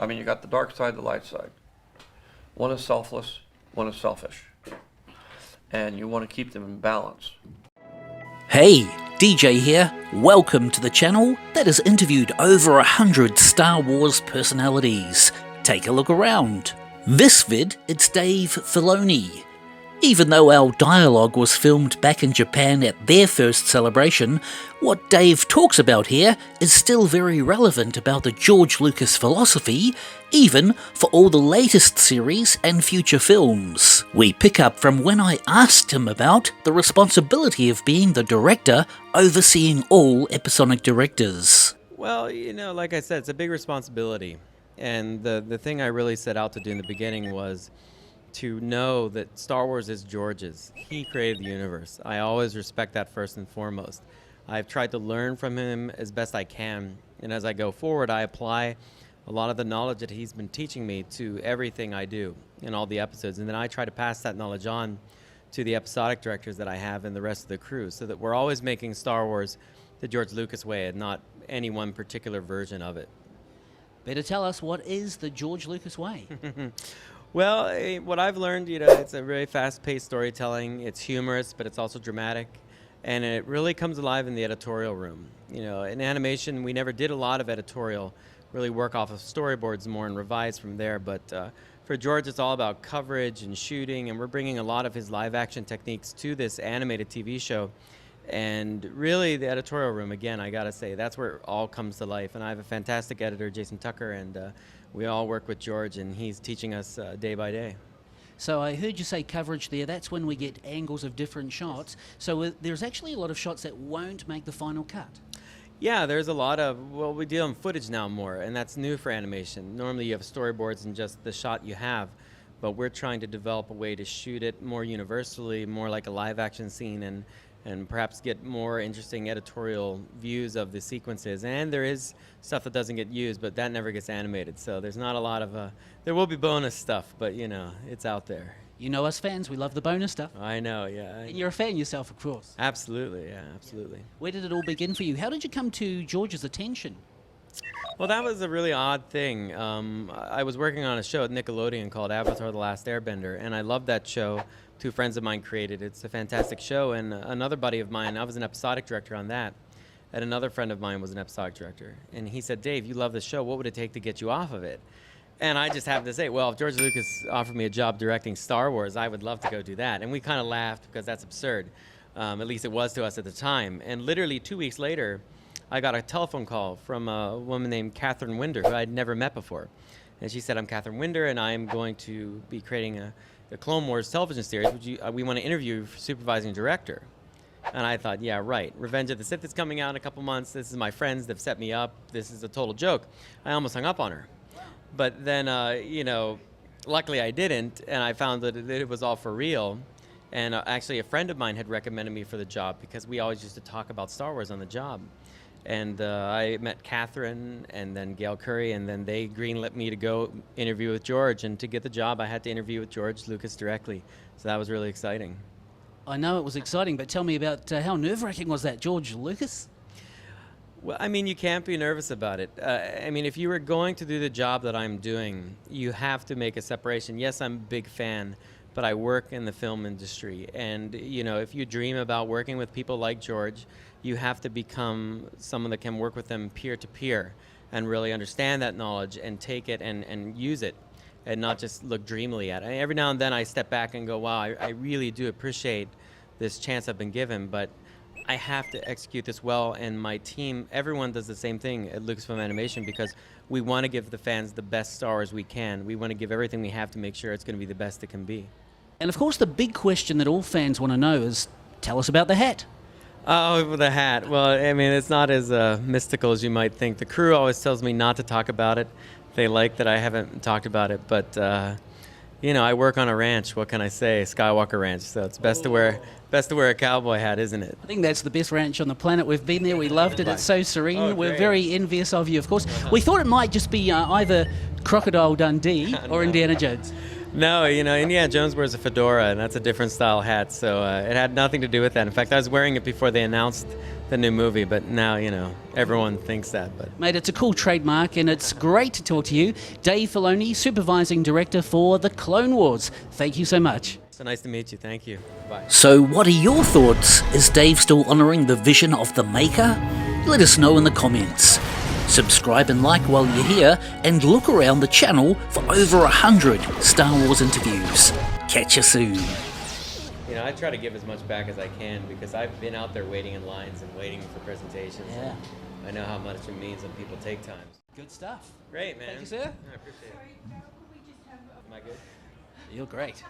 I mean, you got the dark side, the light side. One is selfless, one is selfish. And you want to keep them in balance. Hey, DJ here. Welcome to the channel that has interviewed over 100 Star Wars personalities. Take a look around. This vid, it's Dave Filoni. Even though our Dialog was filmed back in Japan at their first celebration, what Dave talks about here is still very relevant about the George Lucas philosophy, even for all the latest series and future films. We pick up from when I asked him about the responsibility of being the director overseeing all episodic directors. Well, like I said, it's a big responsibility. And the thing I really set out to do in the beginning was to know that Star Wars is George's. He created the universe. I always respect that first and foremost. I've tried to learn from him as best I can, and as I go forward, I apply a lot of the knowledge that he's been teaching me to everything I do in all the episodes, and then I try to pass that knowledge on to the episodic directors that I have and the rest of the crew, so that we're always making Star Wars the George Lucas way and not any one particular version of it. Better tell us, what is the George Lucas way? Well, what I've learned, it's a very fast-paced storytelling. It's humorous, but it's also dramatic, and it really comes alive in the editorial room. In animation, we never did a lot of editorial, really work off of storyboards more and revise from there. But for George, it's all about coverage and shooting, and we're bringing a lot of his live-action techniques to this animated TV show. And really, the editorial room, again, I gotta say, that's where it all comes to life. And I have a fantastic editor, Jason Tucker, and we all work with George, and he's teaching us day by day. So I heard you say coverage there. That's when we get angles of different shots. So there's actually a lot of shots that won't make the final cut. Yeah, there's a lot of, we deal in footage now more, and that's new for animation. Normally you have storyboards and just the shot you have, but we're trying to develop a way to shoot it more universally, more like a live action scene, and perhaps get more interesting editorial views of the sequences. And there is stuff that doesn't get used, but that never gets animated. So there's not a lot of, there will be bonus stuff, but it's out there. You know us fans, we love the bonus stuff. I know, yeah. And you're a fan yourself, of course. Absolutely, yeah, absolutely. Where did it all begin for you? How did you come to George's attention? Well, that was a really odd thing. I was working on a show at Nickelodeon called Avatar: The Last Airbender, and I loved that show. Two friends of mine created it. It's a fantastic show, and another buddy of mine, I was an episodic director on that, and another friend of mine was an episodic director. And he said, Dave, you love this show. What would it take to get you off of it? And I just happened to say, well, if George Lucas offered me a job directing Star Wars, I would love to go do that. And we kind of laughed because that's absurd. At least it was to us at the time. And literally 2 weeks later, I got a telephone call from a woman named Catherine Winder, who I'd never met before. And she said, I'm Catherine Winder, and I'm going to be creating the Clone Wars television series. We want to interview you for supervising director. And I thought, yeah, right. Revenge of the Sith is coming out in a couple months. This is my friends. They've set me up. This is a total joke. I almost hung up on her. But then, luckily I didn't, and I found that it was all for real. And actually, a friend of mine had recommended me for the job because we always used to talk about Star Wars on the job. And I met Catherine and then Gail Curry, and then they greenlit me to go interview with George. And to get the job, I had to interview with George Lucas directly. So that was really exciting. I know it was exciting, but tell me about how nerve-wracking was that, George Lucas? Well, I mean, you can't be nervous about it. I mean, if you were going to do the job that I'm doing, you have to make a separation. Yes, I'm a big fan, but I work in the film industry. And, if you dream about working with people like George, you have to become someone that can work with them peer-to-peer and really understand that knowledge and take it and use it and not just look dreamily at it. Every now and then I step back and go, wow, I really do appreciate this chance I've been given, but I have to execute this well, and my team, everyone does the same thing at Lucasfilm Animation because we want to give the fans the best Star Wars we can. We want to give everything we have to make sure it's going to be the best it can be. And of course the big question that all fans want to know is, tell us about the hat. Oh, the hat. Well, I mean, it's not as mystical as you might think. The crew always tells me not to talk about it. They like that I haven't talked about it, but I work on a ranch. What can I say? Skywalker Ranch. So it's best to wear a cowboy hat, isn't it? I think that's the best ranch on the planet. We've been there. We loved it. It's so serene. Oh, We're great. very envious of you, of course. We thought it might just be either Crocodile Dundee or Indiana Jones. No, Indiana Jones wears a fedora, and that's a different style hat, so it had nothing to do with that. In fact, I was wearing it before they announced the new movie, but now, everyone thinks that. But Mate, it's a cool trademark, and it's great to talk to you. Dave Filoni, supervising director for The Clone Wars. Thank you so much. so nice to meet you. Thank you. Bye. So, what are your thoughts? Is Dave still honouring the vision of the maker? Let us know in the comments. Subscribe and like while you're here, and look around the channel for over 100 Star Wars interviews. Catch you soon. I try to give as much back as I can because I've been out there waiting in lines and waiting for presentations. Yeah. I know how much it means when people take time. Good stuff. Great, man. Thank you, sir. I appreciate it. Am I good? You're great.